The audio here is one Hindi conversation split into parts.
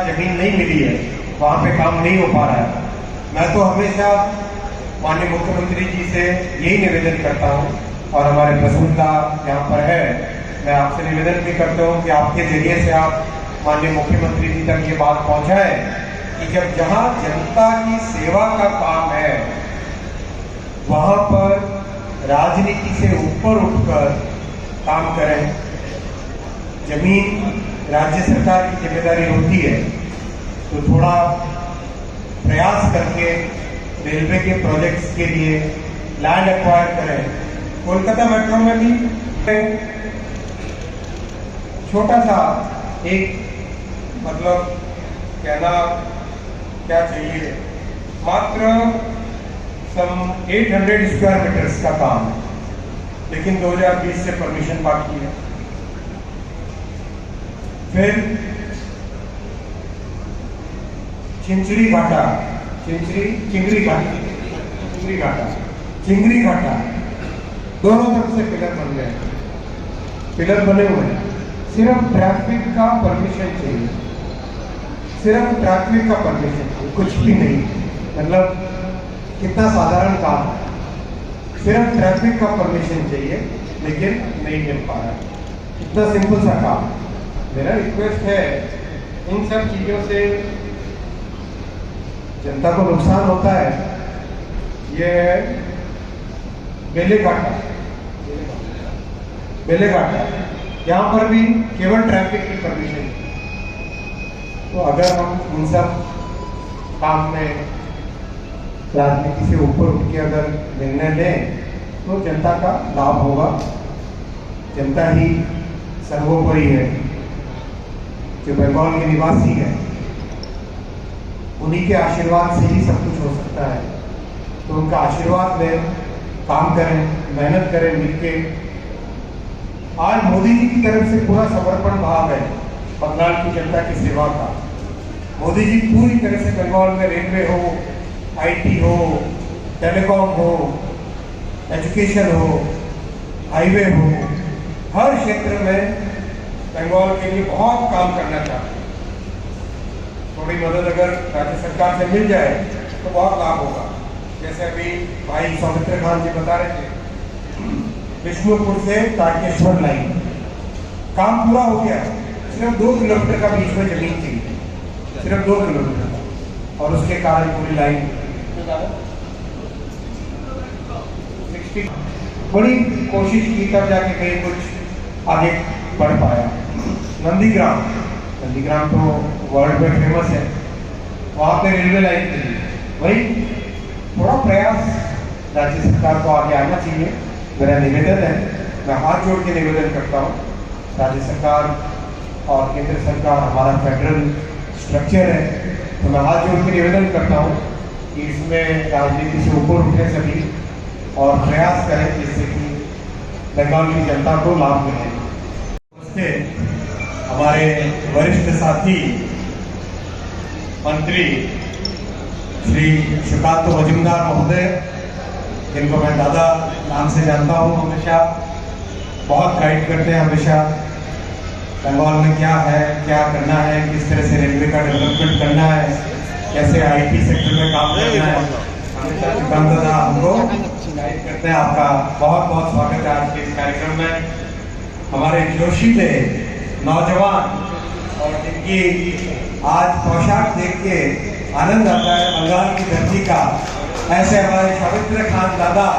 जमीन नहीं मिली है वहां पे काम नहीं हो पा रहा है। मैं तो हमेशा माननीय मुख्यमंत्री जी से यही निवेदन करता हूं और हमारे प्रसूनता यहाँ पर है, मैं आपसे निवेदन भी करता हूं कि आपके जरिए से आप माननीय मुख्यमंत्री जी तक ये बात पहुंचाए कि जब जहां जनता की सेवा का काम है वहां पर राजनीति से ऊपर उठकर काम करें। जमीन राज्य सरकार की जिम्मेदारी होती है तो थोड़ा प्रयास करके रेलवे के प्रोजेक्ट्स के लिए लैंड एक्वायर करें। कोलकाता मेट्रो में भी छोटा सा एक मतलब कहना क्या चाहिए, मात्र सम 800 स्क्वायर मीटर्स का काम है, लेकिन 2020 से परमिशन बाकी है। फिर चिंगरी घाटा दोनों तरफ से पिलर बन गए, पिलर बने हुए हैं। सिर्फ ट्रैफिक का परमिशन चाहिए, सिर्फ ट्रैफिक का परमिशन चाहिए, कुछ भी नहीं। मतलब कितना साधारण काम है, सिर्फ ट्रैफिक का परमिशन चाहिए लेकिन नहीं मिल पा रहा। इतना सिंपल सा काम। मेरा रिक्वेस्ट है, इन सब चीजों से जनता को नुकसान होता है। ये बेलेघाटा यहाँ पर भी केवल ट्रैफिक की परमिशन। तो अगर हम इन सब काम में राजनीति से ऊपर उठ के अगर निर्णय लें तो जनता का लाभ होगा। जनता ही सर्वोपरि है, जो बंगाल के निवासी है, उन्हीं के आशीर्वाद से ही सब कुछ हो सकता है। तो उनका आशीर्वाद लें, काम करें, मेहनत करें मिलके। आज मोदी जी की तरफ से पूरा समर्पण भाव है बंगाल की जनता की सेवा का। मोदी जी पूरी तरह से बंगाल में रेलवे हो, आईटी हो, टेलीकॉम हो, एजुकेशन हो, हाईवे हो, हर क्षेत्र में बंगाल के लिए बहुत काम करना चाहते हैं। थोड़ी मदद अगर राज्य सरकार से मिल जाए तो बहुत लाभ होगा। जैसे अभी भाई सौमित्र खान जी बता रहे थे, विष्णुपुर से तारकेश्वर लाइन काम पूरा हो गया। सिर्फ 2 किलोमीटर का बीच में जमीन चाहिए, सिर्फ 2 किलोमीटर का, और उसके कारण पूरी लाइन बड़ी कोशिश की तब जाके कहीं कुछ आगे बढ़ पाया। नंदीग्राम तो वर्ल्ड में फेमस है, वहाँ पे रेलवे लाइन के लिए वही थोड़ा प्रयास राज्य सरकार को आगे आना चाहिए। मेरा निवेदन है, मैं हाथ जोड़ के निवेदन करता हूँ, राज्य सरकार और केंद्र सरकार हमारा फेडरल स्ट्रक्चर है, तो मैं हाथ जोड़ के निवेदन करता हूँ कि इसमें राजनीति से ऊपर उठे सभी और प्रयास करें जिससे कि बंगाल की जनता को लाभ मिले। उससे हमारे वरिष्ठ साथी मंत्री श्री सुकांत मजुमदार महोदय, जिनको मैं दादा नाम से जानता हूँ हमेशा, बहुत गाइड करते हैं हमेशा। बंगाल में क्या है, क्या करना है, किस तरह से रेलवे का डेवलपमेंट करना है, कैसे आईटी सेक्टर में काम करना है, हमेशा श्रीकांत दादा हमको गाइड करते हैं। आपका बहुत बहुत स्वागत है आज के इस कार्यक्रम में। हमारे जोशीले नौजवान और जिनकी आज पोशाक देख के आनंद आता है बंगाल की धरती का, ऐसे हमारे शौमित्र खान दादा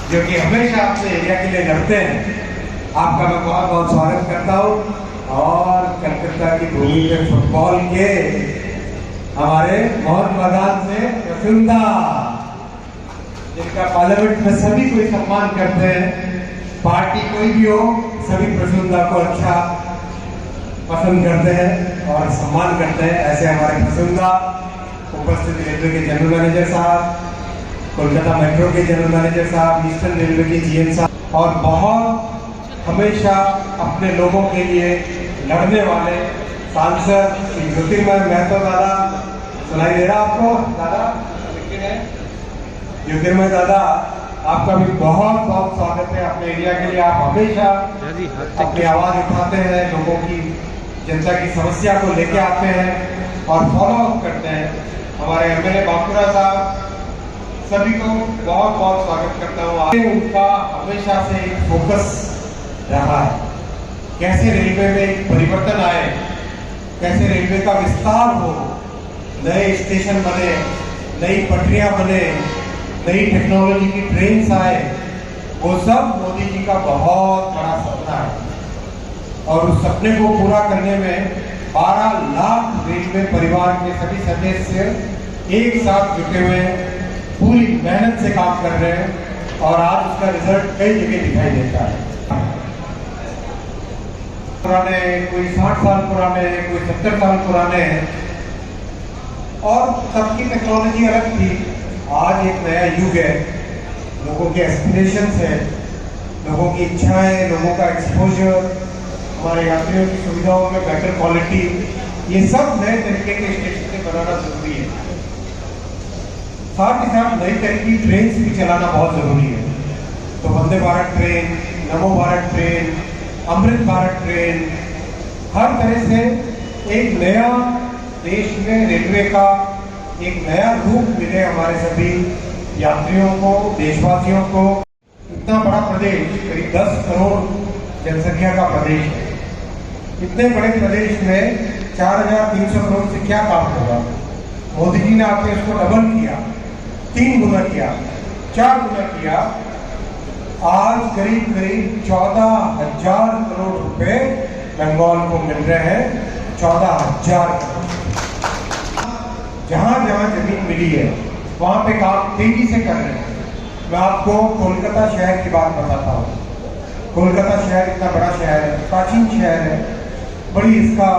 जो कि हमेशा अपने एरिया के लिए लड़ते हैं, आपका मैं बहुत बहुत स्वागत करता हूँ। और कलकत्ता की भूमि पे फुटबॉल के हमारे मोहन मैदान से प्रसुंदा, जिनका पार्लियामेंट में सभी कोई सम्मान करते हैं, पार्टी कोई भी हो सभी प्रसुंदा को अच्छा पसंद करते हैं और सम्मान करते हैं। ऐसे हमारे प्रसुंदा उपस्थित रेलवे के जनरल मैनेजर साहब, कोलकाता मेट्रो के जनरल मैनेजर साहब, ईस्टर्न रेलवे के जीएम साहब, और बहुत हमेशा अपने लोगों के लिए लड़ने वाले सांसद श्री ज्योतिर्मय महतो दादा। सुनाई दे रहा आपको दादा? ज्योतिर्मय दादा, आपका भी बहुत बहुत स्वागत है अपने एरिया के लिए। आप हमेशा अपनी आवाज उठाते हैं, लोगों की, जनता की समस्या को लेके आते हैं और फॉलो अप करते हैं। हमारे एमएलए बांकुरा साहब, सभी को बहुत बहुत स्वागत करता हूँ। उनका हमेशा से एक फोकस रहा है, कैसे रेलवे में एक परिवर्तन आए, कैसे रेलवे का विस्तार हो, नए स्टेशन बने, नई पटरियां बने, नई टेक्नोलॉजी की ट्रेन्स आए, वो सब मोदी जी का बहुत बड़ा सपना है। और उस सपने को पूरा करने में 12 लाख रेलवे परिवार के सभी सदस्य एक साथ जुटे हुए पूरी मेहनत से काम कर रहे हैं और आज उसका रिजल्ट कई जगह दिखाई देता है। पुराने, कोई 60 साल पुराने, कोई 70 साल पुराने हैं और तब की टेक्नोलॉजी अलग थी। आज एक नया युग है, लोगों के एस्पिरेशंस है, लोगों की इच्छाएं, लोगों का एक्सपोजर, हमारे यात्रियों की सुविधाओं में बेटर क्वालिटी, ये सब नए तरीके के स्टेशन से बनाना जरूरी है। साथ ही साथ नई तरह की ट्रेन भी चलाना बहुत जरूरी है। तो वंदे भारत ट्रेन, नमो भारत ट्रेन, अमृत भारत ट्रेन, हर तरह से एक नया देश में रेलवे का एक नया रूप मिले हमारे सभी यात्रियों को, देशवासियों को। इतना बड़ा प्रदेश, करीब 10 करोड़ जनसंख्या का प्रदेश है। इतने बड़े प्रदेश में 4300 करोड़ से क्या काम होगा? मोदी जी ने आके इसको डबल किया, 3 गुना किया, 4 गुना किया। आज करीब करीब 14,000 करोड़ रुपए बंगाल को मिल रहे हैं। 14,000 करोड़। जहां जहां जमीन मिली है वहां पे काम तेजी से कर रहे हैं। मैं आपको कोलकाता शहर की बात बताता हूँ। कोलकाता शहर इतना बड़ा शहर है, प्राचीन शहर है, बड़ी इसका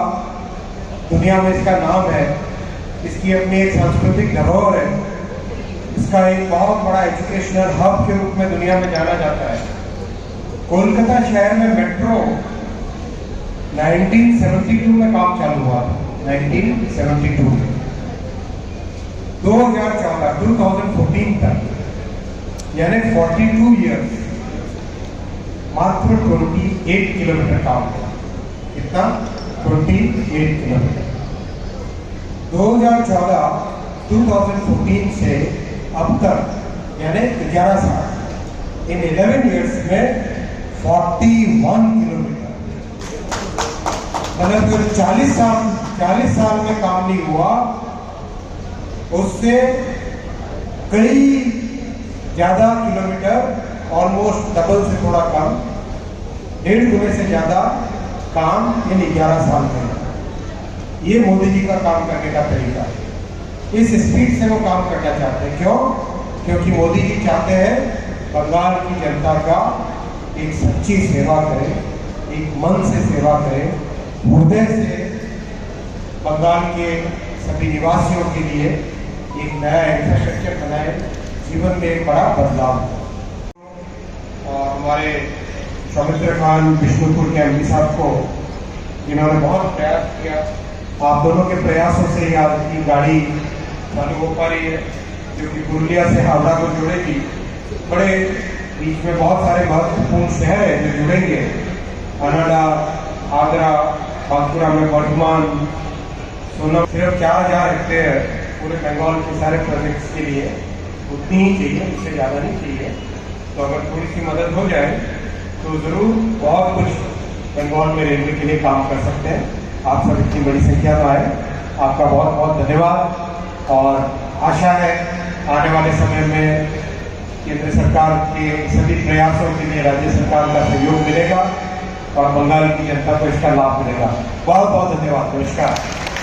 दुनिया में इसका नाम है, इसकी अपनी एक सांस्कृतिक धरोहर है, इसका एक बहुत बड़ा एजुकेशनल हब के रूप में दुनिया में जाना जाता है। कोलकाता शहर में मेट्रो 1972 में काम चालू हुआ था। 1972 में 2014 तक, यानी 42 ईयर्स, मात्र 28 किलोमीटर काम हुआ। कितना? 28 किलोमीटर। 2014 से अब तक, यानी 11 साल, इन 11 ईयर्स में 41 किलोमीटर। मतलब जो 40 साल में काम नहीं हुआ, उससे कई ज्यादा किलोमीटर, ऑलमोस्ट डबल से थोड़ा कम, 1.5 गुने से ज्यादा काम इन 11 साल में। ये मोदी जी का काम करने का तरीका है। इस स्पीड से वो काम करना चाहते हैं। क्यों? क्योंकि मोदी जी चाहते हैं बंगाल की जनता का एक सच्ची सेवा करें, एक मन से सेवा करें, हृदय से बंगाल के सभी निवासियों के लिए एक नया इंफ्रास्ट्रक्चर बनाए, जीवन में एक बड़ा बदलाव। और हमारे शौमित्र खान विष्णुपुर के एमपी साहब को, जिन्होंने बहुत प्रयास किया, आप दोनों के प्रयासों से ही आज की गाड़ी चालू हो पा रही है, जो कि पुरुलिया से हावड़ा को जोड़ेगी। बड़े बीच में बहुत सारे महत्वपूर्ण शहर हैं जो जुड़ेंगे। अनाडा, आगरा, बांकुरा में वर्धमान, सोना। सिर्फ 4000 हेक्टेयर पूरे बंगाल के सारे प्रोजेक्ट्स के लिए, उतनी ही चाहिए, उससे ज़्यादा नहीं चाहिए। तो अगर थोड़ी सी मदद हो जाए तो ज़रूर बहुत कुछ बंगाल में रेलवे के लिए काम कर सकते हैं। आप सब इतनी बड़ी संख्या में आए, आपका बहुत बहुत धन्यवाद। और आशा है आने वाले समय में केंद्र सरकार के सभी प्रयासों के लिए राज्य सरकार का सहयोग मिलेगा और बंगाल की जनता को इसका लाभ मिलेगा। बहुत बहुत धन्यवाद। नमस्कार।